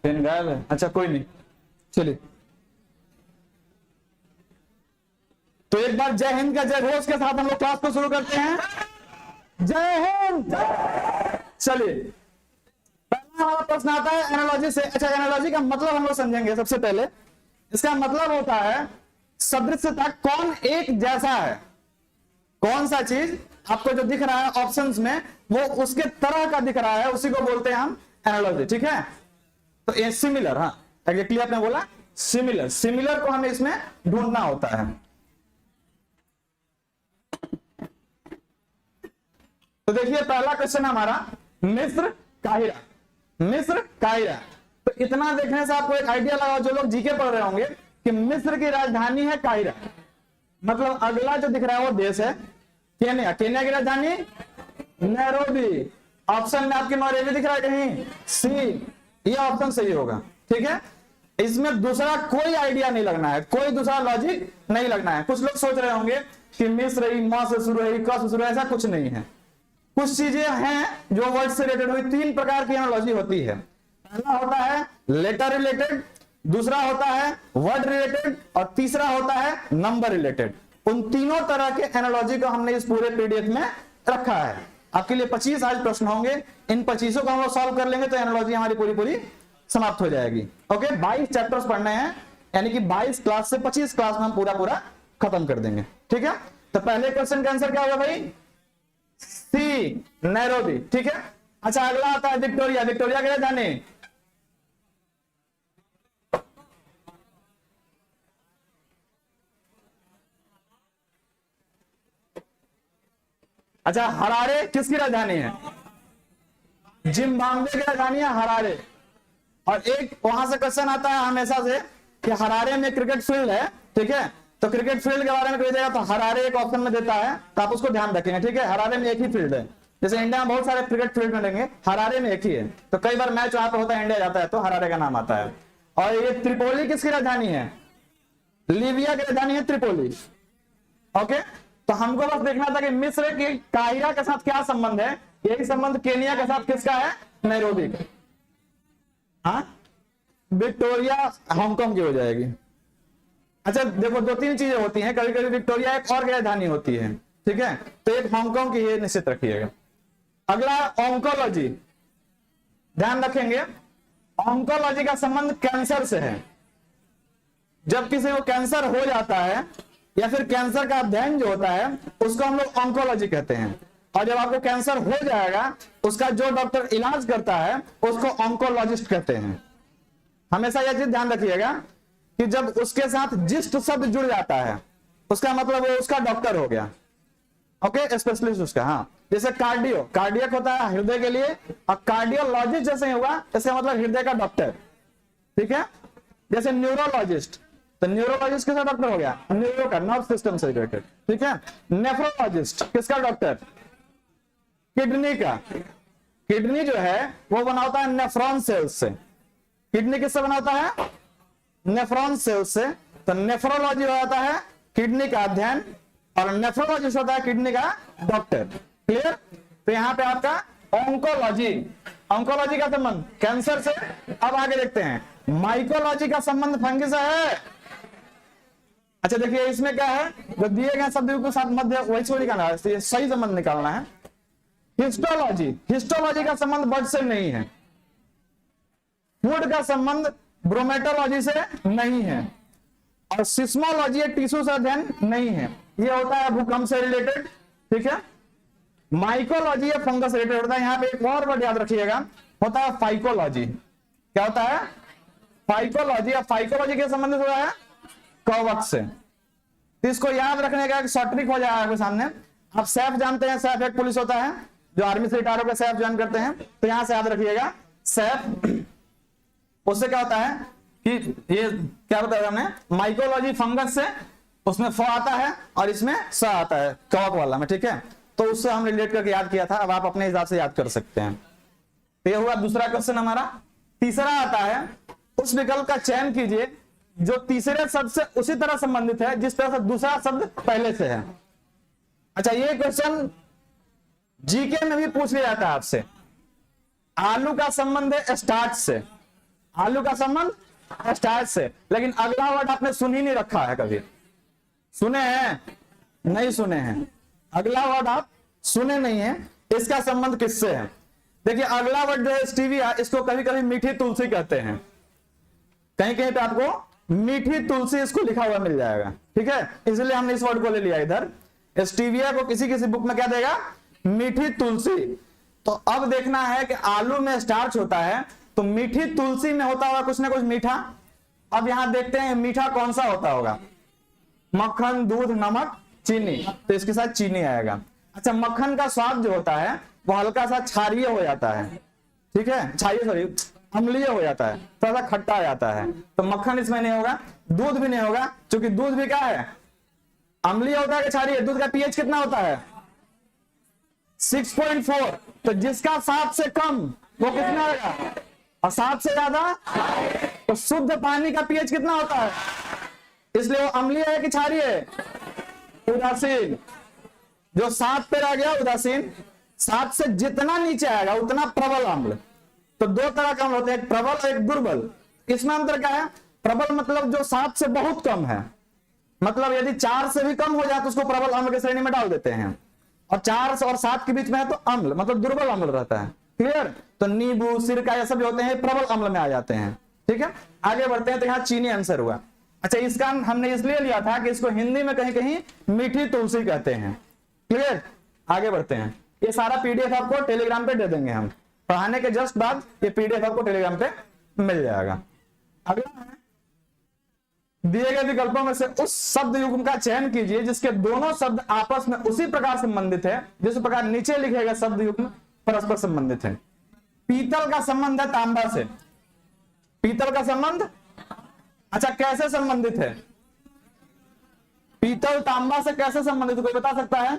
Pen गायब है, अच्छा कोई नहीं, चलिए। तो एक बार जय हिंद का जय घोष के साथ हम लोग क्लास को शुरू करते हैं। जय हिंद। चलिए, पहला हमारा प्रश्न आता है एनालॉजी से। अच्छा, एनालॉजी का मतलब हम लोग समझेंगे। सबसे पहले इसका मतलब होता है सदृश्यता, कौन एक जैसा है, कौन सा चीज आपको जो दिख रहा है ऑप्शंस में वो उसके तरह का दिख रहा है, उसी को बोलते हैं हम एनालॉजी। ठीक है, तो ये सिमिलर, हाँ एग्जैक्टली आपने बोला सिमिलर, सिमिलर को हमें इसमें ढूंढना होता है। तो देखिए पहला क्वेश्चन हमारा मिस्र काहिरा, मिस्र काहिरा। तो इतना देखने से आपको एक आइडिया लगाओ, जो लोग जीके पढ़ रहे होंगे, कि मिस्र की राजधानी है काहिरा। मतलब अगला जो दिख रहा है वो देश है केन्या, केन्या की राजधानी नैरोबी। ऑप्शन में आपकी नॉर्वे दिख रहा है कहीं, सी, ये ऑप्शन सही होगा। ठीक है, इसमें दूसरा कोई आइडिया नहीं लगना है, कोई दूसरा लॉजिक नहीं लगना है। कुछ लोग सोच रहे होंगे कि मिस्र ही म से शुरू है, क से शुरू है, ऐसा कुछ नहीं है। कुछ चीजें हैं जो वर्ड से रिलेटेड हुई। 3 प्रकार की एनालॉजी होती है। पहला होता है लेटर रिलेटेड, दूसरा होता है वर्ड रिलेटेड, और तीसरा होता है नंबर रिलेटेड। उन तीनों तरह के एनालॉजी को हमने इस पूरे पीडीएफ में रखा है। आपके लिए 25 आज प्रश्न होंगे, इन 25 को हम लोग सॉल्व कर लेंगे तो एनालॉजी हमारी पूरी पूरी समाप्त हो जाएगी। ओके, 22 चैप्टर्स पढ़ने हैं, यानी कि 22 क्लास से 25 क्लास में हम पूरा खत्म कर देंगे। ठीक है, तो पहले क्वेश्चन का आंसर क्या होगा भाई, सी, नैरोबी। ठीक है, अच्छा अगला आता है विक्टोरिया, विक्टोरिया के जाने। अच्छा, हरारे किसकी राजधानी है, जिम्बाब्वे की राजधानी है हरारे। और एक वहां से क्वेश्चन आता है हमेशा से कि हरारे में क्रिकेट फील्ड है। ठीक है, तो क्रिकेट फील्ड के बारे में कोई देगा तो हरारे एक ऑप्शन में देता है, तो आप उसको ध्यान रखेंगे। ठीक है, हरारे में एक ही फील्ड है, जैसे इंडिया में बहुत सारे क्रिकेट फील्ड मिलेंगे, हरारे में एक ही है। तो कई बार मैच वहां पर होता है, इंडिया जाता है तो हरारे का नाम आता है। और ये त्रिपोली किसकी राजधानी है, लीबिया की राजधानी है त्रिपोली। ओके, तो हमको बस देखना था कि मिस्र की काहिरा के साथ क्या संबंध है। यही संबंध केनिया के साथ किसका है, नैरोबी का। हाँ, विक्टोरिया हांगकांग की हो जाएगी। अच्छा देखो, 2-3 चीजें होती हैं, कभी कभी विक्टोरिया एक और राजधानी होती है। ठीक है, तो एक हांगकांग की है, निश्चित रखिएगा। अगला ऑन्कोलॉजी, ध्यान रखेंगे ऑन्कोलॉजी का संबंध कैंसर से है। जब किसी को कैंसर हो जाता है या फिर कैंसर का अध्ययन जो होता है उसको हम लोग ऑन्कोलॉजी कहते हैं। और जब आपको कैंसर हो जाएगा, उसका जो डॉक्टर इलाज करता है उसको ऑन्कोलॉजिस्ट कहते हैं। हमेशा यह चीज ध्यान रखिएगा कि जब उसके साथ जिस्ट शब्द जुड़ जाता है उसका मतलब वो उसका डॉक्टर हो गया। ओके, स्पेशलिस्ट उसका। हाँ, जैसे कार्डियो, कार्डियक होता है हृदय के लिए, और कार्डियोलॉजिस्ट जैसे हुआ इसका मतलब हृदय का डॉक्टर। ठीक है, जैसे न्यूरोलॉजिस्ट, तो न्यूरोलॉजिस्ट किसका डॉक्टर हो गया, न्यूरो का, नर्व सिस्टम से रिलेटेड। ठीक है, नेफ्रोलॉजिस्ट किसका डॉक्टर, किडनी का। किडनी जो है वो बनाता है नेफ्रॉन सेल्स से। किडनी किससे बनाता है, नेफ्रॉन सेल्स से। तो नेफ्रोलॉजी हो जाता है किडनी का अध्ययन, और नेफ्रोलॉजिस्ट होता है किडनी का डॉक्टर। क्लियर, तो यहां पे आपका ऑन्कोलॉजी, ऑन्कोलॉजी का संबंध कैंसर से। अब आगे देखते हैं, माइकोलॉजी का संबंध फंगी से है। अच्छा देखिए इसमें क्या है, जो दिए गए शब्द के साथ मध्य वही छोड़ निकालना है, सही संबंध निकालना है। हिस्टोलॉजी, हिस्टोलॉजी का संबंध ब्लड से नहीं है। फूड का संबंध ब्रोमेटोलॉजी से नहीं है। और सिस्मोलॉजी टिश्यू से अध्ययन नहीं है, ये होता है भूकंप से रिलेटेड। ठीक है, माइकोलॉजी या फंगस से रिलेटेड होता है। यहाँ पे एक और वर्ड याद रखिएगा, होता है फाइकोलॉजी। क्या होता है, फाइकोलॉजी। या फाइकोलॉजी के संबंधित होता है कवक से। तो इसको याद रखने का एक शॉर्ट ट्रिक हो जाएगा आपके सामने। आप सैफ जानते हैं, सैफ एक पुलिस होता है जो आर्मी से रिटायर होकर सैफ ज्वाइन करते हैं, तो यहां से याद रखिएगा सैफ। उससे क्या होता है कि ये क्या बताया हमने, माइकोलॉजी फंगस से, उसमें फ आता है और इसमें स आता है कवक वाला में। ठीक है, तो उससे हम रिलेट करके याद किया था, अब आप अपने हिसाब से याद कर सकते हैं। तो ये हुआ दूसरा क्वेश्चन हमारा। तीसरा आता है, उस विकल्प का चयन कीजिए जो तीसरे शब्द से उसी तरह संबंधित है जिस तरह से दूसरा शब्द पहले से है। अच्छा, ये क्वेश्चन जीके में भी पूछ लिया जाता है आपसे। आलू का संबंध है स्टार्च से, आलू का संबंध स्टार्च से। लेकिन अगला वर्ड आपने सुन ही नहीं रखा है कभी, सुने हैं? नहीं सुने हैं। अगला वर्ड आप सुने नहीं है, इसका संबंध किससे है? देखिए अगला वर्ड जो है स्टीविया, इसको कभी कभी मीठी तुलसी कहते हैं। कहीं कहीं पे आपको मीठी तुलसी इसको लिखा हुआ मिल जाएगा, ठीक है, इसलिए हमने इस वर्ड को ले लिया इधर। स्टीविया को किसी किसी बुक में क्या देगा? मीठी तुलसी। तो अब देखना है कि आलू में स्टार्च होता है तो मीठी तुलसी में होता होगा कुछ ना कुछ मीठा। अब यहां देखते हैं मीठा कौन सा होता होगा। मक्खन, दूध, नमक, चीनी, तो इसके साथ चीनी आएगा। अच्छा, मक्खन का स्वाद जो होता है वो हल्का सा क्षारीय हो जाता है, ठीक है, क्षारीय सॉरी अम्लीय हो जाता है, थोड़ा सा खट्टा आ जाता है, तो मक्खन इसमें नहीं होगा। दूध भी नहीं होगा, क्योंकि दूध भी क्या है? अम्लीय होता है कि क्षारीय? दूध का पीएच कितना होता है? 6.4। तो जिसका 7 से कम वो कितना आएगा, और 7 से ज्यादा तो शुद्ध पानी का पीएच कितना होता है? इसलिए वो अम्लीय है कि क्षारीय? उदासीन। जो 7 पे रह गया उदासीन, 7 से जितना नीचे आएगा उतना प्रबल अम्ल। तो दो तरह का अम्ल होते हैं, एक प्रबल एक दुर्बल। इसमें अंतर क्या है? प्रबल मतलब जो 7 से बहुत कम है, मतलब यदि 4 से भी कम हो जाए तो उसको प्रबल अम्ल की श्रेणी में डाल देते हैं, और 4 और 7 के बीच में है तो अम्ल मतलब दुर्बल अम्ल रहता है। क्लियर? तो नींबू, सिरका ये सब जो होते हैं प्रबल अम्ल में आ जाते हैं, ठीक है। आगे बढ़ते हैं, तो यहाँ चीनी आंसर हुआ। अच्छा, इसका हमने इसलिए लिया था कि इसको हिंदी में कहीं कहीं मीठी तुलसी कहते हैं। क्लियर? आगे बढ़ते हैं। ये सारा पीडीएफ आपको टेलीग्राम पे दे देंगे हम, पढ़ाने के जस्ट बाद ये पीडीएफ आपको टेलीग्राम पे मिल जाएगा। अगला है, दिए गए विकल्पों में से उस शब्द युग्म का चयन कीजिए जिसके दोनों शब्द आपस में उसी प्रकार संबंधित है जिस प्रकार नीचे लिखे गए शब्द युग्म परस्पर संबंधित है। पीतल का संबंध है तांबा से। पीतल का संबंध, अच्छा कैसे संबंधित है? पीतल तांबा से कैसे संबंधित, कोई बता सकता है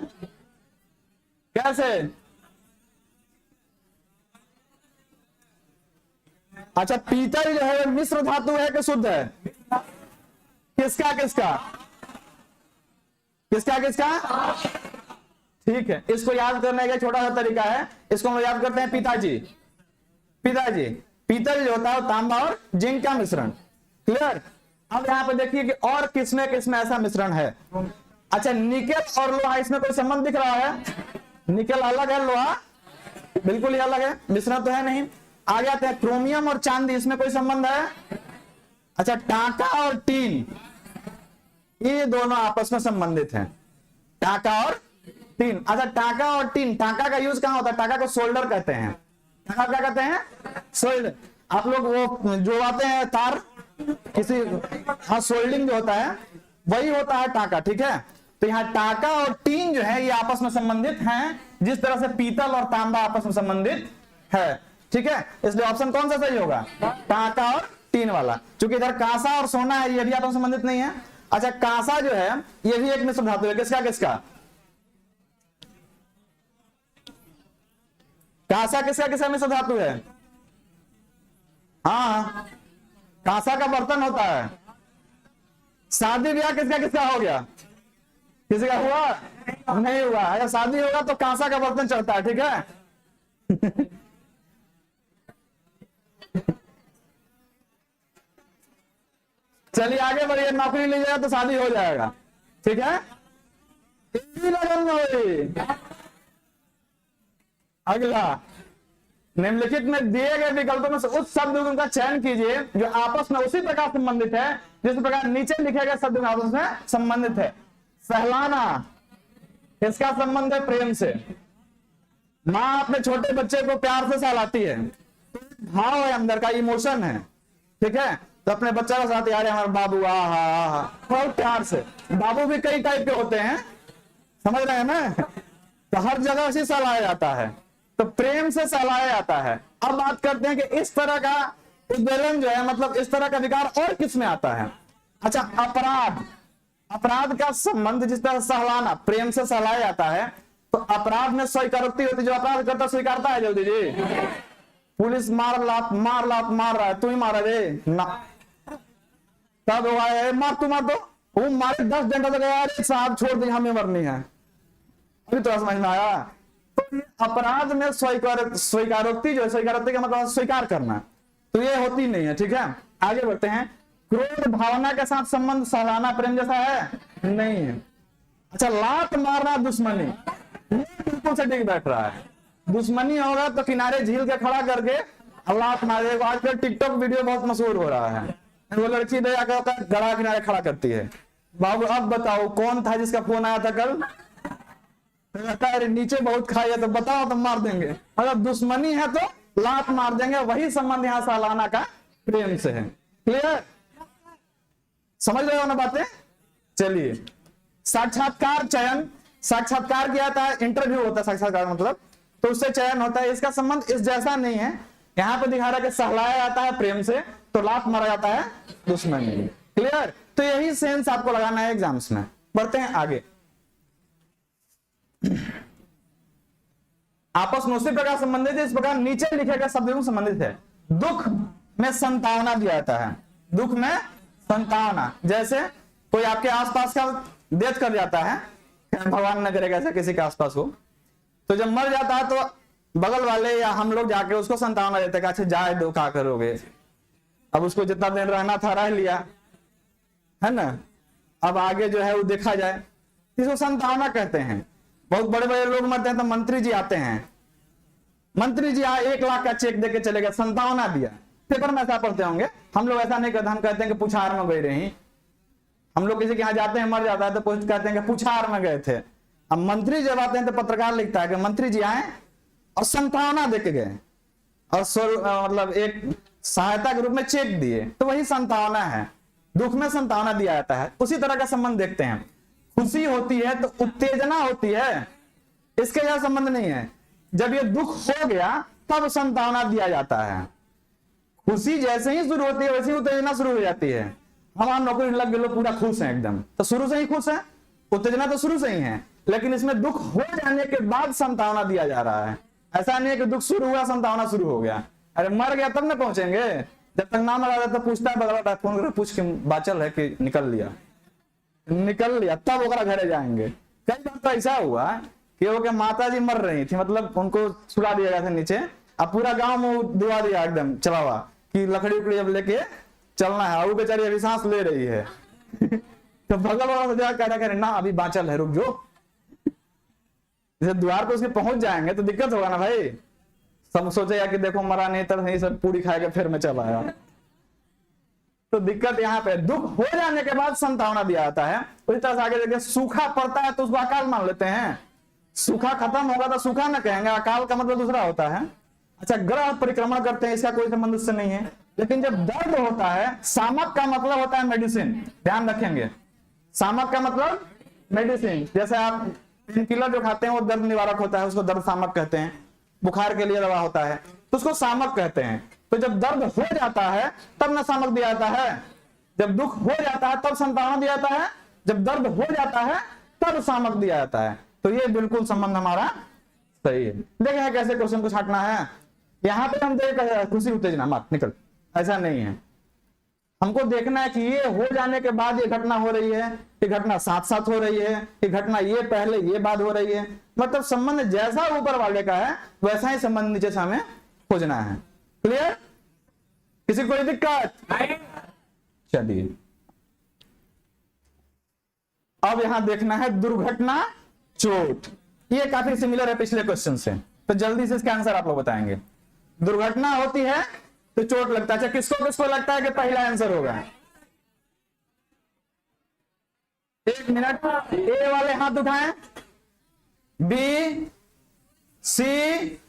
कैसे? अच्छा, पीतल जो है मिश्र धातु है कि शुद्ध है? किसका किसका किसका किसका? ठीक है, इसको याद करने का छोटा सा तरीका है, इसको हम याद करते हैं पिताजी। पिताजी, पीतल जो होता है वो तांबा और जिंक का मिश्रण। क्लियर? अब यहाँ पे देखिए कि और किसमें किसमें ऐसा मिश्रण है। अच्छा, निकेल और लोहा, इसमें कोई संबंध दिख रहा है? निकेल अलग है, लोहा बिल्कुल ही अलग है, मिश्रण तो है नहीं। आगे आते हैं, क्रोमियम और चांदी, इसमें कोई संबंध है? अच्छा, टाका और टीन, ये दोनों आपस में संबंधित हैं, टाका और टीन। अच्छा, टाका और टीन, टाका का यूज कहां होता है? टाका को सोल्डर कहते हैं। टाका क्या कहते हैं? सोल्डर। आप लोग वो जोड़ाते हैं तार किसी, हाँ, सोल्डिंग जो होता है वही होता है टाका, ठीक है। तो यहाँ टाका और टीन जो है ये आपस में संबंधित हैं, जिस तरह से पीतल और तांबा आपस में संबंधित है, ठीक है। इसलिए ऑप्शन कौन सा सही होगा? टाका और टीन वाला, क्योंकि इधर कांसा और सोना है, ये भी आपस में संबंधित नहीं है। अच्छा, कांसा जो है ये भी एक मिश्र धातु है, किसका किसका? कांसा किसका किसका मिश्र धातु है? हाँ, कांसा का बर्तन होता है। शादी ब्याह किसका किसका हो गया? किसी का हुआ? नहीं हुआ। अगर शादी होगा तो कांसा का बर्तन चढ़ता है, ठीक है। चलिए आगे बढ़िए, नौकरी ले जाएगा तो शादी हो जाएगा, ठीक है। लगन में हुई। अगला, निम्नलिखित में दिए गए विकल्पों में से उस शब्द युग्म का चयन कीजिए जो आपस में उसी प्रकार संबंधित है जिस प्रकार नीचे लिखे गए शब्द आपस में संबंधित है। सहलाना, इसका संबंध है प्रेम से। माँ अपने छोटे बच्चे को प्यार से सहलाती है, भाव है अंदर का, इमोशन है, ठीक है। तो अपने बच्चा का साथ, यार हमारा बाबू, आहा, बहुत प्यार से। बाबू भी कई टाइप के होते हैं, समझ रहे हैं ना। तो हर जगह से सहलाया जाता है, तो प्रेम से सहलाया जाता है। अब बात करते हैं कि इस तरह का उद्वेलन जो है, मतलब इस तरह का विकार और किस में आता है? अच्छा, अपराध। अपराध का संबंध जिस तरह सहलाना, प्रेम से सहलाया जाता है, तो अपराध में स्वीकारोक्ति होती है, जो अपराध करता स्वीकारता है जल्दी जी। पुलिस मार रहा है, तू ही मारा रे ना, तब मार तू मार दो, वो मारे 10 घंटा तक, यार साहब छोड़ दी, हमें मरनी है। अभी तो समझ में आया। तो अपराध में स्वीकारोक्ति जो है, स्वीकारोक्ति का मतलब स्वीकार करना, तो ये होती नहीं है, ठीक है। आगे बढ़ते हैं। क्रोध भावना के साथ संबंध सालाना प्रेम जैसा है नहीं है। अच्छा, लात मारना दुश्मनी, ये बिल्कुल से ठीक बैठ रहा है। दुश्मनी होगा तो किनारे झील के खड़ा करके लात मारे। आजकल टिकटॉक वीडियो बहुत मशहूर हो रहा है, वो लड़की दया का गड़ा किनारे खड़ा करती है। बाबू अब बताओ कौन था जिसका फोन आया था कल, कहता है नीचे बहुत खाई है तो बताओ, तो मार देंगे। अगर दुश्मनी है तो लात मार देंगे। वही संबंध यहाँ सालाना का प्रेम से है। क्लियर, समझ रहे हो ना बातें। चलिए, साक्षात्कार चयन, साक्षात्कार किया था, इंटरव्यू होता है साक्षात्कार मतलब, तो उससे चयन होता है। इसका संबंध इस जैसा नहीं है। यहाँ पे दिखा रहा है कि सहलाया जाता है प्रेम से, तो लात मारा जाता है दुश्मनी। क्लियर, तो यही सेंस आपको लगाना है एग्जाम्स में। बढ़ते हैं आगे। आपस में उसी प्रकार संबंधित है, इस प्रकार नीचे लिखे गए शब्दों से संबंधित है। दुख में संतावना दिया जाता है, दुख में संतावना। जैसे कोई आपके आसपास का डेथ कर जाता है, भगवान न करेगा ऐसा किसी के आसपास हो, तो जब मर जाता है तो बगल वाले या हम लोग जाके उसको संतावना देते हैं, अच्छा जाए दो, क्या करोगे, अब उसको जितना दिन रहना था रह लिया है ना, अब आगे जो है वो देखा जाए, इसको संतावना कहते हैं। बहुत बड़े बड़े लोग मरते हैं तो मंत्री जी आते हैं, मंत्री जी 1 लाख का चेक देके चले गए, संतावना दिया। पेपर में ऐसा पढ़ते होंगे, हम लोग ऐसा नहीं करते, हम कहते हैं कि पुछार में गए रही। हम लोग किसी के यहाँ जाते हैं, मर जाता है तो कहते हैं कि पुछार में गए थे। अब मंत्री जब आते हैं तो पत्रकार लिखता है कि मंत्री जी आए और संतावना देके गए, और मतलब एक सहायता के रूप में चेक दिए, तो वही संतावना है। दुख में संतावना दिया जाता है। उसी तरह का संबंध देखते हैं। खुशी होती है तो उत्तेजना होती है, इसके यह संबंध नहीं है। जब ये दुख हो गया तब संतावना दिया जाता है। खुशी जैसे ही शुरू होती है वैसे ही उत्तेजना शुरू हो जाती है। हमारा नौकरी लग गए, लोग पूरा खुश हैं एकदम, तो शुरू से ही खुश है, उत्तेजना तो शुरू से ही है। लेकिन इसमें दुख हो जाने के बाद संतावना दिया जा रहा है। ऐसा नहीं है कि दुख शुरू हुआ संतावना शुरू हो गया। अरे मर गया तब न पहुंचेंगे, जब तक ना मरा तो पूछता है, बगल फोन करके पूछ के बाचल है कि निकल लिया तब ओकरा घरे जाएंगे। कई बार तो ऐसा हुआ कि वो माता जी मर रही थी, मतलब उनको सुला दिया गया था नीचे, अब पूरा गांव में दुआ दिया एकदम चलावा कि लकड़ी उकड़ी अब लेके चलना है, वो बेचारी अभी सांस ले रही है तो बगल वाला से कह रहा ना अभी बाचल है, रुक जो। जैसे द्वार पे उसके पहुंच जाएंगे तो दिक्कत होगा ना भाई, सब सोचेगा कि देखो मरा नहीं तो नहीं, सब पूरी खाएगा फिर मैं चला आया। तो दिक्कत यहाँ पे, दुख हो जाने के बाद संतावना दिया जाता है। उसी तरह से आगे देखिए, सूखा पड़ता है तो उसको अकाल मान लेते हैं। सूखा खत्म होगा तो सूखा न कहेंगे, अकाल का मतलब दूसरा होता है। अच्छा, ग्रह परिक्रमण करते हैं, इसका कोई संबंध उससे नहीं है। लेकिन जब दर्द होता है, सामक का मतलब होता है मेडिसिन, ध्यान रखेंगे, सामक का मतलब मेडिसिन। जैसे आप पेन किलर जो खाते हैं वो दर्द निवारक होता है, उसको दर्द सामक कहते हैं। बुखार के लिए दवा होता है तो उसको सामक कहते हैं। तो जब दर्द हो जाता है तब न सामक दिया जाता है, जब दुख हो जाता है तब संतावना दिया जाता है, जब दर्द हो जाता है तब सामक दिया जाता है। तो ये बिल्कुल संबंध हमारा सही है। देखें कैसे क्वेश्चन को छाटना है। यहाँ पे हम देख खुशी उत्तेजना मत निकल, ऐसा नहीं है। हमको देखना है कि ये हो जाने के बाद ये घटना हो रही है, ये घटना साथ साथ हो रही है, ये घटना ये पहले ये बाद हो रही है। मतलब संबंध जैसा ऊपर वाले का है वैसा ही संबंध नीचे से हमें खोजना है। क्लियर, किसी को कोई दिक्कत? चलिए, अब यहां देखना है दुर्घटना चोट। ये काफी सिमिलर है पिछले क्वेश्चन से, तो जल्दी से इसका आंसर आप लोग बताएंगे। दुर्घटना होती है तो चोट लगता है। अच्छा, किसको किसको लगता है कि पहला आंसर होगा? 1 मिनट, ए वाले हाथ उठाएं, बी सी,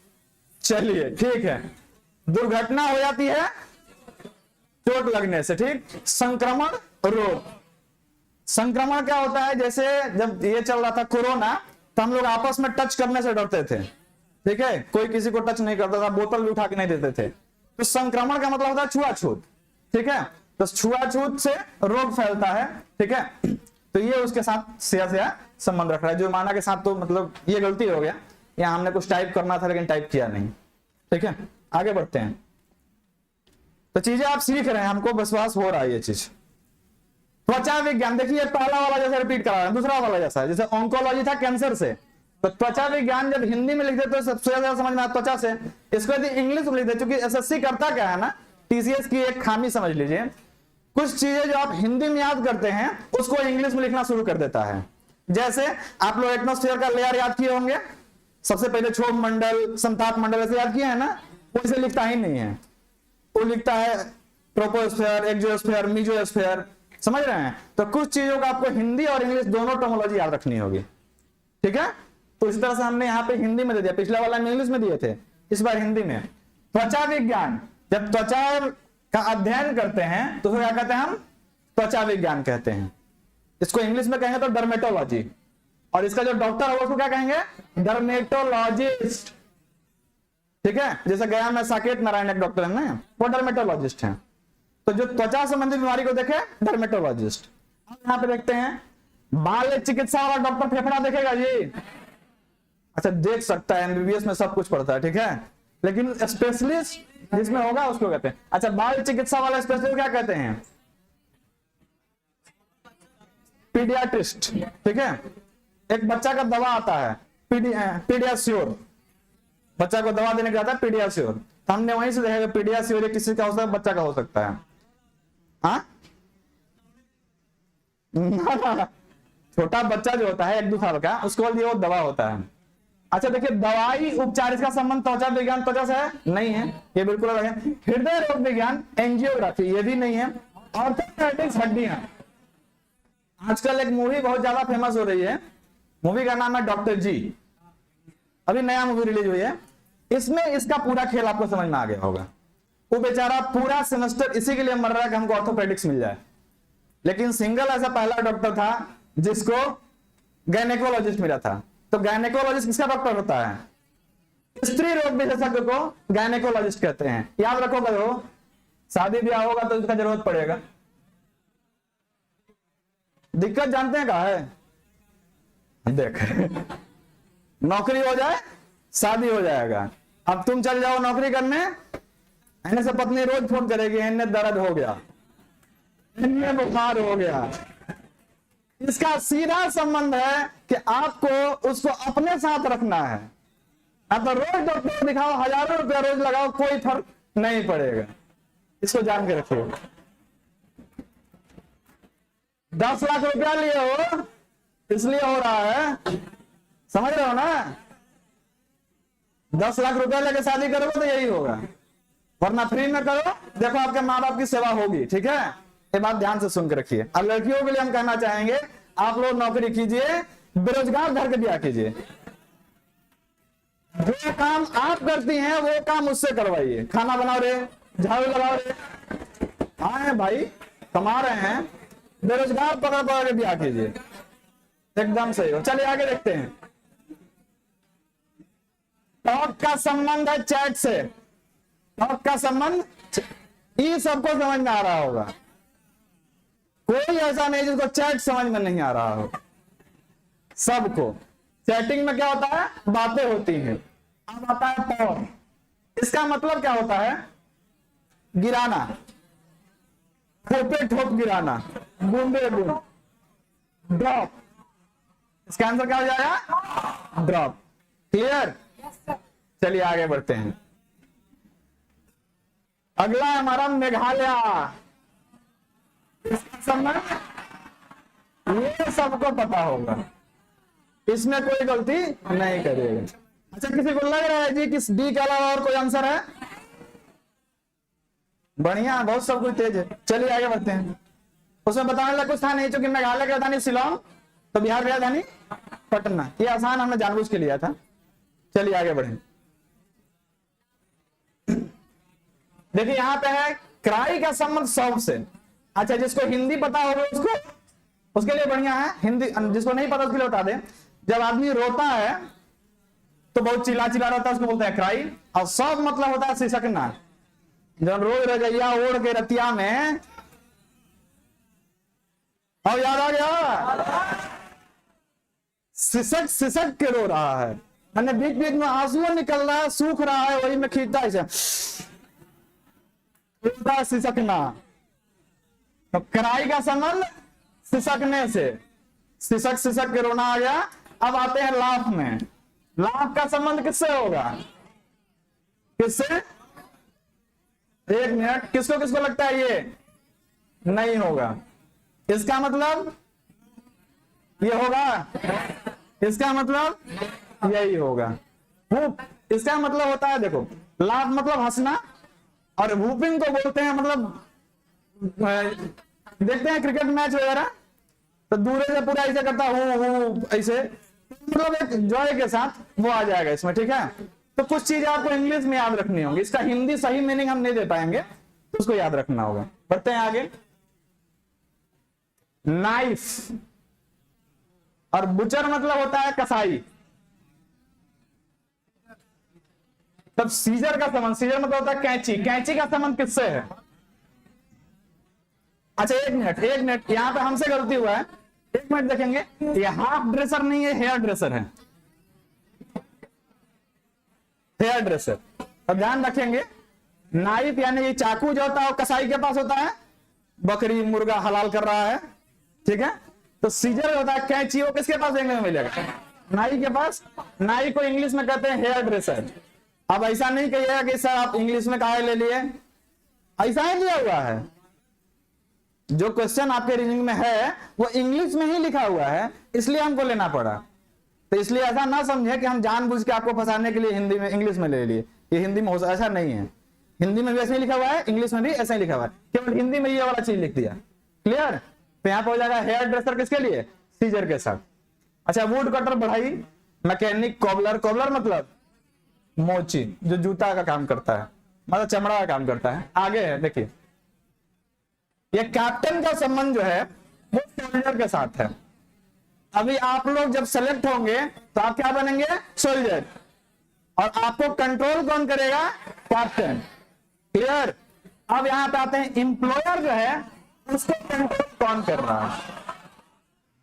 चलिए ठीक है। दुर्घटना हो जाती है चोट लगने से, ठीक। संक्रमण रोग, संक्रमण क्या होता है? जैसे जब ये चल रहा था कोरोना, तो हम लोग आपस में टच करने से डरते थे, ठीक है, कोई किसी को टच नहीं करता था, बोतल भी उठा के नहीं देते थे। तो संक्रमण का मतलब होता है छुआछूत, ठीक है। तो छुआछूत से रोग फैलता है, ठीक है। तो ये उसके साथ सिया संबंध रख रहा है। जो माना के साथ तो मतलब ये गलती हो गया, यहाँ हमने कुछ टाइप करना था लेकिन टाइप किया नहीं, ठीक है। आगे बढ़ते हैं। तो चीजें आप सीख रहे हैं, हमको विश्वास हो रहा है ये चीज। त्वचा विज्ञान, देखिए पहला वाला जैसे रिपीट करा रहा है, दूसरा वाला जैसा है। जैसे ऑन्कोलॉजी था कैंसर से, तो त्वचा विज्ञान जब हिंदी में लिख दे तो सबसे ज्यादा समझ में आता त्वचा से। इसको यदि इंग्लिश में लिख दे, चूंकि एसएससी करता क्या है ना, टीसीएस की एक खामी समझ लीजिए, कुछ चीजें जो आप हिंदी में याद करते हैं उसको इंग्लिश में लिखना शुरू कर देता है। जैसे आप लोग एटमॉस्फेयर का लेयर याद किए होंगे, सबसे पहले क्षोभ मंडल, संताप मंडल ऐसे याद किए हैं ना, वो इसे लिखता ही नहीं है, वो लिखता है ट्रोपोस्फेयर, एक्सोस्फेयर, मीजोस्फेयर, समझ रहे हैं। तो कुछ चीजों का आपको हिंदी और इंग्लिश दोनों टर्मोलॉजी याद रखनी होगी, ठीक है। तो इसी तरह से हमने यहाँ पे हिंदी में दे दिया, पिछला वाला में इंग्लिश में दिए थे, इस बार हिंदी में। त्वचा विज्ञान, जब त्वचा का अध्ययन करते हैं तो क्या कहते हैं हम, त्वचा विज्ञान कहते हैं। इसको इंग्लिश में कहेंगे तो डर्मेटोलॉजी, और इसका जो डॉक्टर होगा उसको क्या कहेंगे, डर्मेटोलॉजिस्ट, ठीक है। जैसे गया में साकेत नारायण एक डॉक्टर है ना, वो डर्मेटोलॉजिस्ट हैं। तो जो त्वचा संबंधी बीमारी को देखे डर्मेटोलॉजिस्ट। अब यहाँ पे देखते हैं बाल चिकित्सा वाला डॉक्टर फेफड़ा देखेगा जी, अच्छा देख सकता है, एमबीबीएस में सब कुछ पढ़ता है, ठीक है, लेकिन स्पेशलिस्ट जिसमें होगा उसको कहते हैं। अच्छा बाल चिकित्सा वाला स्पेशलिस्ट क्या कहते हैं, पीडियाट्रिस्ट, ठीक है। एक बच्चा का दवा आता है पीडियाश्योर, बच्चा को दवा देने का आता है पीडियाश्योर, तो हमने वहीं से देखा पीडियाश्योर किसी का हो सकता है, बच्चा का हो सकता है। हाँ छोटा बच्चा जो होता है 1-2 साल का, उसको लिए वो दवा होता है। अच्छा देखिए दवाई उपचार, इसका संबंध त्वचा विज्ञान त्वचा से है नहीं है, ये बिल्कुल अलग है। हृदय रोग विज्ञान एंजियोग्राफी, ये भी नहीं है। ऑर्थोपेडिक्स हड्डियां, आजकल एक मूवी बहुत ज्यादा फेमस हो रही है, मूवी का नाम है डॉक्टर जी, अभी नया मूवी रिलीज हुई है, इसमें इसका पूरा खेल आपको समझ में आ गया होगा। वो बेचारा पूरा सेमेस्टर इसी के लिए मर रहा है कि हमको ऑर्थोपेडिक्स मिल जाए, लेकिन सिंगल ऐसा पहला डॉक्टर था जिसको गायनेकोलॉजिस्ट मिला था। तो गायनेकोलॉजिस्ट किसका डॉक्टर होता है, स्त्री रोग विशेषज्ञ को गायनेकोलॉजिस्ट कहते हैं। याद रखोगे, वो शादी ब्याह होगा तो इसका जरूरत पड़ेगा। दिक्कत जानते हैं क्या है, देख नौकरी हो जाए शादी हो जाएगा, अब तुम चल जाओ नौकरी करने, इन्हें से पत्नी रोज फोन करेगी, इन्हें दर्द हो गया, इन्हें बुखार हो गया। इसका सीधा संबंध है कि आपको उसको अपने साथ रखना है। आप तो रोज डॉक्टर दिखाओ, हजारों रुपया रोज लगाओ, कोई फर्क नहीं पड़ेगा, इसको जान के रखिए। 10 लाख रुपया लिए हो इसलिए हो रहा है, समझ रहे हो ना। 10 लाख रुपया लेके शादी करोगे तो यही होगा, वरना फ्री में करो, देखो आपके माँ बाप की सेवा होगी, ठीक है। ये बात ध्यान से सुन के रखिए। और लड़कियों के लिए हम कहना चाहेंगे, आप लोग नौकरी कीजिए, बेरोजगार घर के ब्याह कीजिए, जो काम आप करती हैं वो काम मुझसे करवाइए। खाना बनाओ रे, झाड़ू लगाओ रे, आए भाई कमा रहे हैं, बेरोजगार पकड़ पकड़ के ब्याह कीजिए, एकदम सही हो। चलिए आगे देखते हैं। टॉक का संबंध है चैट से, टॉक का संबंध, ये सबको समझ में आ रहा होगा, कोई ऐसा नहीं जिसको चैट समझ में नहीं आ रहा हो, सबको। चैटिंग में क्या होता है, बातें होती हैं। अब आता है पॉर, इसका मतलब क्या होता है, गिराना, ठोपे ठोप गिराना, बूंदे बूंद, ड्रॉप। इसका आंसर क्या हो जाएगा, ड्रॉप। क्लियर, चलिए आगे बढ़ते हैं। अगला है हमारा मेघालय, इसका संबंध ये सबको पता होगा, इसमें कोई गलती नहीं करेगा। अच्छा किसी को लग रहा है जी कि डी के अलावा और कोई आंसर है, बढ़िया, बहुत सब कुछ तेज है। चलिए आगे बढ़ते हैं। उसमें बताने लगा कुछ था नहीं, क्योंकि मेघालय की राजधानी शिलोंग, तो बिहार की राजधानी पटना, ये आसान हमने जानबूझ के लिया था। चलिए आगे बढ़े। देखिए यहां पे है क्राई का संबंध शौक से। अच्छा जिसको हिंदी पता होगा उसको, उसके लिए बढ़िया है, हिंदी जिसको नहीं पता उसके लिए बता दें। जब आदमी रोता है तो बहुत चिल्ला चिल्ला रहता है, उसको बोलते हैं क्राई। और शौक मतलब होता है सिसकना, जब रोज रजैया ओढ़ के रतिया में, और याद आ गया, सिसक सिसक के रो रहा है, मैंने बीच बीच में आंसू निकल रहा है, सूख रहा है, वही में खींचता है, सिसकना। तो क्राई का संबंध सिसकने से, सिसक सिसक के रोना आ गया। अब आते हैं लाफ में। लाफ का संबंध किससे होगा, किससे, एक मिनट, किसको किसको लगता है ये नहीं होगा? इसका मतलब ये होगा, इसका मतलब यही होगा। वूप इसका मतलब होता है, देखो लाफ मतलब हंसना, और वूपिंग को बोलते हैं मतलब देखते हैं क्रिकेट मैच वगैरह तो दूर से पूरा ऐसे करता हूँ ऐसे, मतलब एक जॉय के साथ वो आ जाएगा इसमें, ठीक है। तो कुछ चीजें आपको इंग्लिश में याद रखनी होंगी, इसका हिंदी सही मीनिंग हम नहीं दे पाएंगे तो उसको याद रखना होगा। बढ़ते हैं आगे। नाइफ और बुचर मतलब होता है कसाई। तब सीजर का संबंध, सीजर मतलब होता है कैंची, कैंची का संबंध किससे है? अच्छा एक मिनट यहां पे हमसे गलती हुआ है, एक मिनट देखेंगे। ये हाफ ड्रेसर नहीं है, हेयर ड्रेसर है, हेयर ड्रेसर। अब ध्यान रखेंगे, नाइफ यानी ये चाकू जो होता है वो कसाई के पास होता है, बकरी मुर्गा हलाल कर रहा है, ठीक है। तो सीजर होता है कैंची, वो किसके पास देखने में मिलेगा? नाई के पास। नाई को इंग्लिश में कहते हैं हेयर ड्रेसर। अब ऐसा नहीं कहिएगा कि सर आप इंग्लिश में काहे ले लिए, ऐसा ही दिया हुआ है। जो क्वेश्चन आपके रीजनिंग में है वो इंग्लिश में ही लिखा हुआ है, इसलिए हमको लेना पड़ा। तो इसलिए ऐसा ना समझे कि हम जानबूझ के आपको फंसाने के लिए हिंदी में इंग्लिश में ले लिए, ये हिंदी में हो ऐसा नहीं है। हिंदी में भी ऐसे ही लिखा हुआ है, इंग्लिश में भी ऐसा ही लिखा हुआ है, केवल हिंदी में ये वाला चीज लिख दिया। क्लियर? तो यहाँ पे हो जाएगा हेयर ड्रेसर किसके लिए? सीजर के साथ। अच्छा वुड कटर बढ़ाई, मैकेनिक, कॉबलर। कॉबलर मतलब मोची, जो जूता का काम करता है, मतलब चमड़ा का काम करता है। आगे है देखिए, ये कैप्टन का संबंध जो है वो सोल्जर के साथ है। अभी आप लोग जब सेलेक्ट होंगे तो आप क्या बनेंगे? सोल्जर। और आपको कंट्रोल कौन करेगा? कैप्टन। क्लियर? अब यहां पे आते हैं, एम्प्लॉयर जो है उसको कंट्रोल कौन कर रहा है?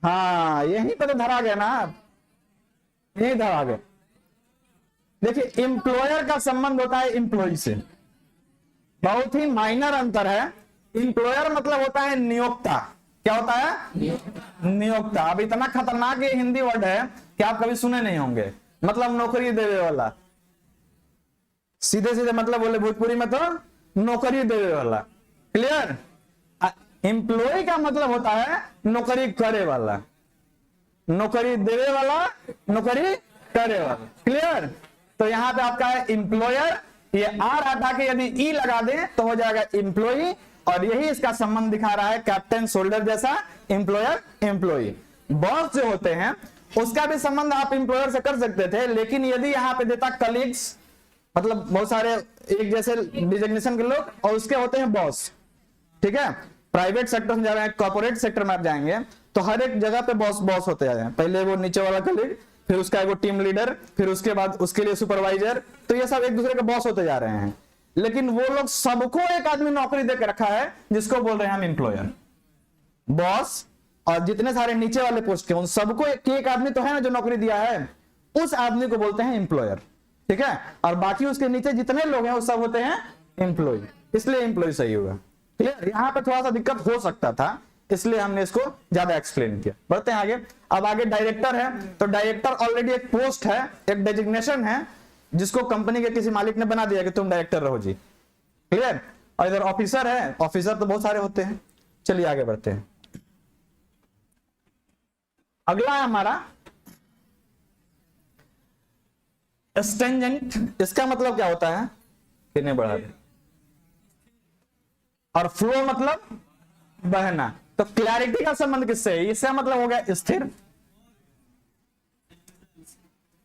हाँ यहीं पर तो धरा गया ना, यही धरा गया। देखिए एम्प्लॉयर का संबंध होता है एम्प्लॉय से, बहुत ही माइनर अंतर है। एम्प्लॉयर मतलब होता है नियोक्ता। क्या होता है? नियोक्ता। अब इतना खतरनाक ये हिंदी वर्ड है कि आप कभी सुने नहीं होंगे। मतलब नौकरी देने वाला, सीधे सीधे मतलब बोले भोजपुरी में तो नौकरी देने वाला। क्लियर? एम्प्लॉय का मतलब होता है नौकरी करे वाला, नौकरी देने वाला, नौकरी करे वाला। क्लियर? तो यहां पे आपका है एम्प्लॉयर, ये आर हटा के यदि ई लगा दें तो हो जाएगा एम्प्लॉय, और यही इसका संबंध दिखा रहा है कैप्टन सोल्डर जैसा, एम्प्लॉयर एम्प्लॉय। बॉस जो होते हैं उसका भी संबंध आप एम्प्लॉयर से कर सकते थे, लेकिन यदि यहां पे देता कलीग्स, मतलब बहुत सारे एक जैसे डिजिग्नेशन के लोग, और उसके होते हैं बॉस। ठीक है? प्राइवेट सेक्टर में जा रहे हैं, कॉर्पोरेट सेक्टर में आप जाएंगे तो हर एक जगह पे बॉस बॉस होते हैं। पहले वो नीचे वाला कलीग, फिर उसका वो टीम लीडर, फिर उसके बाद उसके लिए सुपरवाइजर। तो ये सब एक दूसरे के बॉस होते जा रहे हैं, लेकिन वो लोग सबको एक आदमी नौकरी देकर रखा है जिसको बोल रहे हैं हम एम्प्लॉयर। बॉस और जितने सारे नीचे वाले पोस्ट के उन सबको एक आदमी तो है ना जो नौकरी दिया है, उस आदमी को बोलते हैं एम्प्लॉयर। ठीक है? और बाकी उसके नीचे जितने लोग हैं वो सब होते हैं एम्प्लॉय, इसलिए एम्प्लॉय सही होगा। क्लियर? यहां पे थोड़ा सा दिक्कत हो सकता था, इसलिए हमने इसको ज्यादा एक्सप्लेन किया। बढ़ते हैं आगे। अब आगे डायरेक्टर है, तो डायरेक्टर ऑलरेडी एक पोस्ट है, एक डेजिग्नेशन है जिसको कंपनी के किसी मालिक ने बना दिया कि तुम डायरेक्टर रहो जी। क्लियर? और इधर ऑफिसर है, ऑफिसर तो बहुत सारे होते हैं। चलिए आगे बढ़ते हैं। अगला है हमारा स्टेंजेंट। इसका मतलब क्या होता है? कितने बढ़ा दे। और फ्लो मतलब बहना। तो क्लैरिटी का संबंध किससे है? इससे मतलब हो गया स्थिर,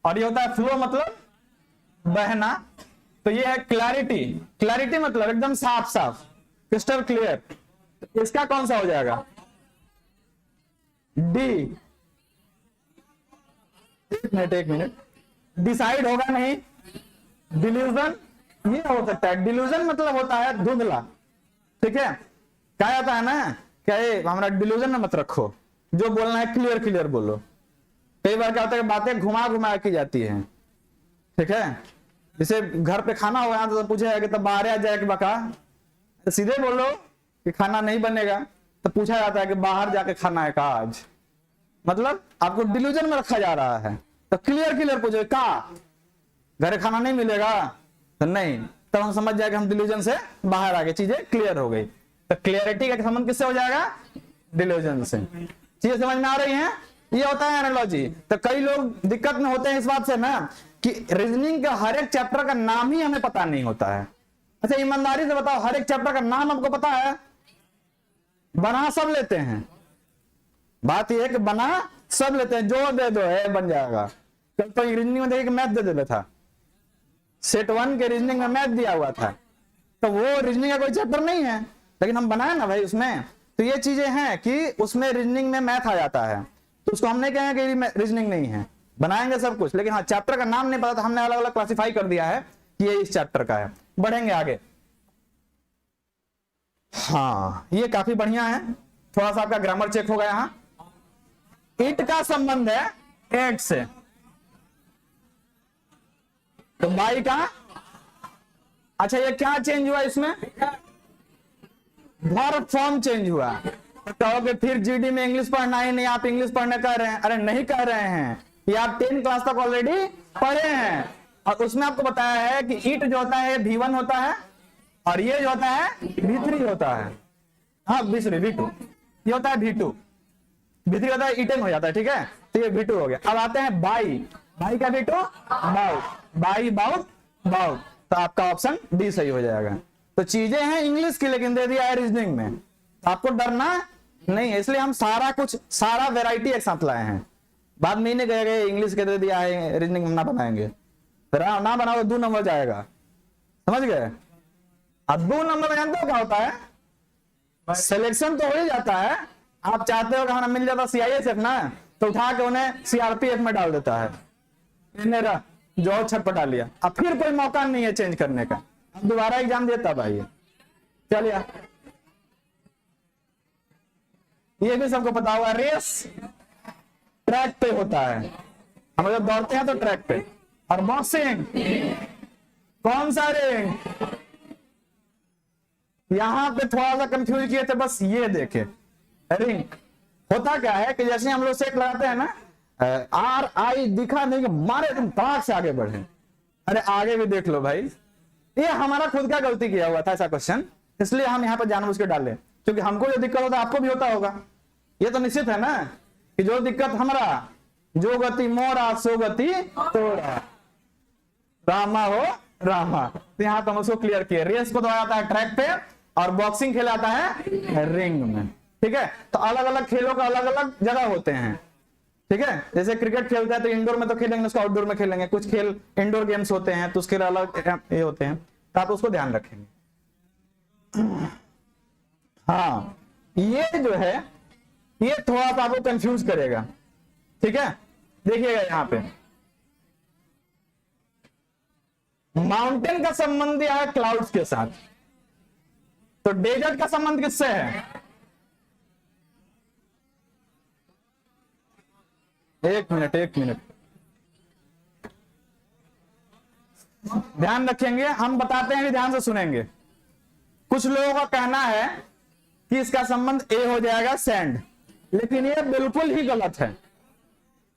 और ये होता है फ्लो मतलब बहना। तो ये है क्लैरिटी। क्लैरिटी मतलब एकदम साफ साफ, क्रिस्टल क्लियर। इसका कौन सा हो जाएगा? डी। एक मिनट डिसाइड होगा नहीं। डिल्यूजन ये हो सकता है। डिल्यूजन मतलब होता है धुंधला। ठीक है? क्या जाता है ना, क्या हमारा डिल्यूजन में मत रखो, जो बोलना है क्लियर क्लियर बोलो। कई बार क्या होता है बातें घुमा घुमा की जाती हैं। ठीक है? जैसे घर पे खाना होगा तो पूछा कि तब बाहर आ जाए कि बका, तो सीधे बोलो कि खाना नहीं बनेगा, तो पूछा जाता है कि बाहर जाके खाना है का आज। मतलब आपको डिल्यूजन में रखा जा रहा है। तो क्लियर क्लियर पूछो का घर खाना नहीं मिलेगा, तो नहीं तब हम समझ जाएगा हम डिल्यूजन से बाहर आ गए, चीजें क्लियर हो गई। तो क्लियरिटी का संबंध किससे हो जाएगा? डिल्यूजन से। चीजें समझ में आ रही हैं? ये होता है एनालॉजी। तो कई लोग दिक्कत में होते हैं इस बात से ना कि रीजनिंग का हर एक चैप्टर का नाम ही हमें पता नहीं होता है। अच्छा ईमानदारी से बताओ, हर एक चैप्टर का नाम आपको पता है? बना सब लेते हैं, बात यह है कि बना सब लेते हैं, जो दे दो है बन जाएगा। कल तो रीजनिंग में देखिए मैथ दे देता था, सेट 1 के रीजनिंग में मैथ दिया हुआ था, तो वो रीजनिंग का कोई चैप्टर नहीं है, लेकिन हम बनाए ना भाई उसमें। तो ये चीजें हैं कि उसमें रीजनिंग में मैथ आ जाता है, तो उसको हम नहीं कहेंगे कि रीजनिंग नहीं है, बनाएंगे सब कुछ, लेकिन हाँ चैप्टर का नाम नहीं पता तो हमने अलग अलग क्लासिफाई कर दिया है कि ये इस चैप्टर का है। बढ़ेंगे आगे। हाँ ये काफी बढ़िया है, थोड़ा सा आपका ग्रामर चेक होगा। यहाँ इट का संबंध है एट से, तो बाई का, अच्छा ये क्या चेंज हुआ इसमें? वर्ब फॉर्म चेंज हुआ। तो कहोगे फिर जीडी में इंग्लिश पढ़ना ही नहीं, आप इंग्लिश पढ़ने कह रहे हैं। अरे नहीं कह रहे हैं, ये आप 10 क्लास तक ऑलरेडी पढ़े हैं, और उसमें आपको बताया है कि इट जो होता है V1 होता है, और ये जो होता है V3 होता है। हाँ V2, ये होता है V2, V3 होता है E10 हो जाता है, ठीक है। तो ये V2 हो गया। अब आते हैं बाई, बाई का V2 bought, by bought bought, तो आपका ऑप्शन डी सही हो जाएगा। तो चीजें हैं इंग्लिश की, लेकिन दे दिया है रीजनिंग में, तो आपको डरना नहीं है, इसलिए हम सारा कुछ, सारा वेराइटी एक साथ लाए हैं। बाद में नहीं कहेंगे इंग्लिश के दे दिया है रीजनिंग में ना बनाएंगे, फिर ना बनाओ 2 नंबर जाएगा, समझ गए। अब 2 नंबर में जानते हो क्या होता है? सिलेक्शन तो हो ही जाता है, आप चाहते हो कि हमारा मिल जाता CISF ना, तो उठा के उन्हें CRPF में डाल देता है, मेरा जो छटपटा लिया, अब फिर कोई मौका नहीं है चेंज करने का, अब दोबारा एग्जाम देता भाई। चलिए ये भी सबको पता होगा, रेस ट्रैक पे होता है, हम जब दौड़ते हैं तो ट्रैक पे। और बॉक्सिंग कौन सा रिंग? यहां पे थोड़ा सा कंफ्यूज किए थे, बस ये देखे रिंग होता क्या है कि जैसे हम लोग सेट लगाते हैं ना, RI दिखा नहीं कि मारे तुम ताक से आगे बढ़े, अरे आगे भी देख लो भाई। ये हमारा खुद का गलती किया हुआ था ऐसा क्वेश्चन, इसलिए हम यहाँ पर जानबूझ के डाले, क्योंकि हमको जो दिक्कत होता है आपको भी होता होगा, ये तो निश्चित है ना कि जो दिक्कत हमारा, जो गति मोरा सो गति तोड़ा, रामा हो रामा। तो यहाँ तो हम उसको क्लियर किए, रेस को दौड़ाता है ट्रैक पे और बॉक्सिंग खेलाता है रिंग में, ठीक है। तो अलग अलग खेलों का अलग अलग जगह होते हैं, ठीक है। जैसे क्रिकेट खेलते हैं तो इंडोर में तो खेलेंगे, उसको आउटडोर में खेलेंगे, कुछ खेल इंडोर गेम्स होते हैं तो उसके अलग ये होते हैं, तो आप उसको ध्यान रखेंगे। हाँ ये जो है ये थोड़ा सा आपको कंफ्यूज करेगा, ठीक है। देखिएगा यहाँ पे माउंटेन का संबंध है क्लाउड्स के साथ, तो डेजर्ट का संबंध किससे है? एक मिनट ध्यान रखेंगे, हम बताते हैं, ध्यान से सुनेंगे। कुछ लोगों का कहना है कि इसका संबंध ए हो जाएगा सैंड, लेकिन ये बिल्कुल ही गलत है,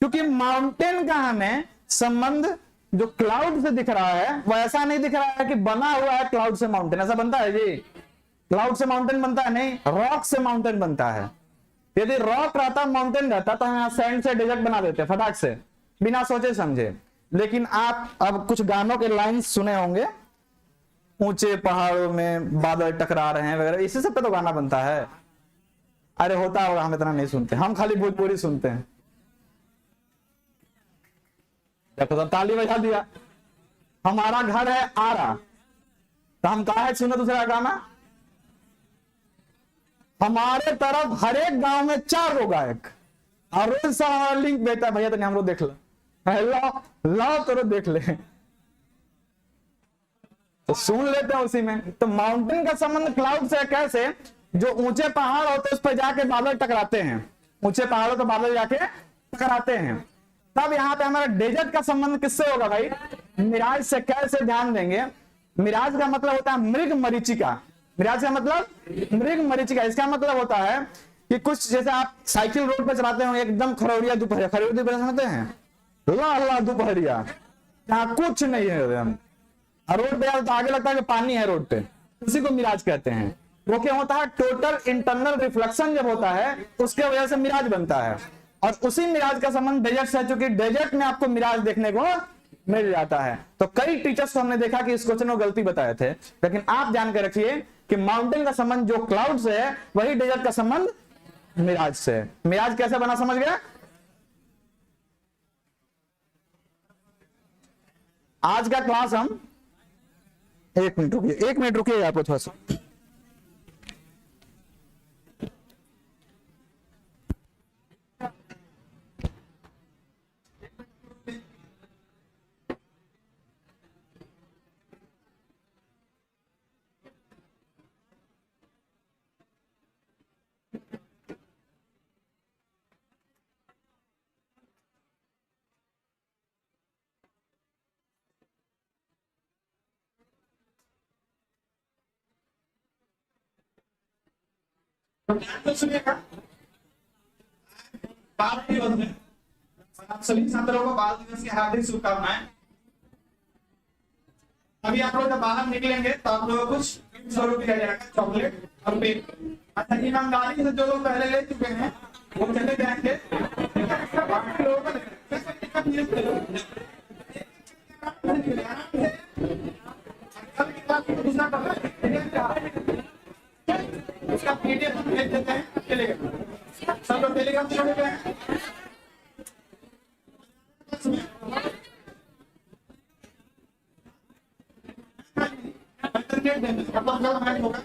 क्योंकि माउंटेन का हमें संबंध जो क्लाउड से दिख रहा है वो ऐसा नहीं दिख रहा है कि बना हुआ है क्लाउड से माउंटेन, ऐसा बनता है जी? क्लाउड से माउंटेन बनता है नहीं, रॉक से माउंटेन बनता है। यदि रॉक रहता माउंटेन रहता तो हम यहाँ सैंड से डेजर्ट बना देते फटाक से, बिना सोचे समझे। लेकिन आप अब कुछ गानों के लाइंस सुने होंगे, ऊंचे पहाड़ों में बादल टकरा रहे हैं वगैरह, इसी सब पे तो गाना बनता है। अरे होता होगा, हम इतना नहीं सुनते, हम खाली भोजपुरी सुनते हैं। देखो तो ताली बजा दिया। हमारा घर है आरा, तो हम कहा है सुनो दूसरा गाना। हमारे तरफ हर एक गांव में 4 गो गायक, और रोज सा हमारा लिंक बेटा भैया तो हम लोग देख लाओ तो देख ले, तो सुन लेते हैं उसी में। तो माउंटेन का संबंध क्लाउड से कैसे? जो ऊंचे पहाड़ होते हैं उस पर जाके बादल टकराते हैं, ऊंचे पहाड़ों पर बादल जाके टकराते हैं। तब यहाँ पे हमारा डेजर्ट का संबंध किससे होगा भाई? मिराज से। कैसे? ध्यान देंगे, मिराज का मतलब होता है मृग मरीचिका। मिराज का मतलब मृग मरीचिका। इसका मतलब होता है कि कुछ जैसे आप साइकिल रोड पे चलाते हो, एकदम खरौरिया दोपहरिया, खरौरिया दोपहरिया समझते हैं, ला दोपहरिया, यहाँ कुछ नहीं है, और रोड पे तो आगे लगता है कि पानी है रोड पे, उसी को मिराज कहते हैं। वो क्या होता है, टोटल इंटरनल रिफ्लेक्शन जब होता है उसके वजह से मिराज बनता है। और उसी मिराज का संबंध डेजर्ट से है, चूंकि डेजर्ट में आपको मिराज देखने को मिल जाता है। तो कई टीचर्स को हमने देखा कि इस क्वेश्चन को गलती बताए थे, लेकिन आप जान के रखिए कि माउंटेन का संबंध जो क्लाउड से है वही डेजर्ट का संबंध मिराज से है। मिराज कैसे बना समझ गया? आज का क्लास हम, एक मिनट रुकिए आपको थोड़ा सा। तो सुनिएगा, बाल दिवस में आप सभी छात्रों को बाल दिवस की हार्दिक शुभकामनाएं। अभी आप लोग जब बाहर निकलेंगे तो आप लोगों को कुछ स्वरूप दिया जाएगा, चॉकलेट और पेन। अच्छा, ईमानदारी से जो लोग पहले ले चुके हैं वो चले जाएंगे, बाकी लोगों को उसका पीडीएफ हम भेज देते हैं, चलेगा। सब लोग टेलीग्राम छोड़ गए हैं। मतलब कल मैच होगा।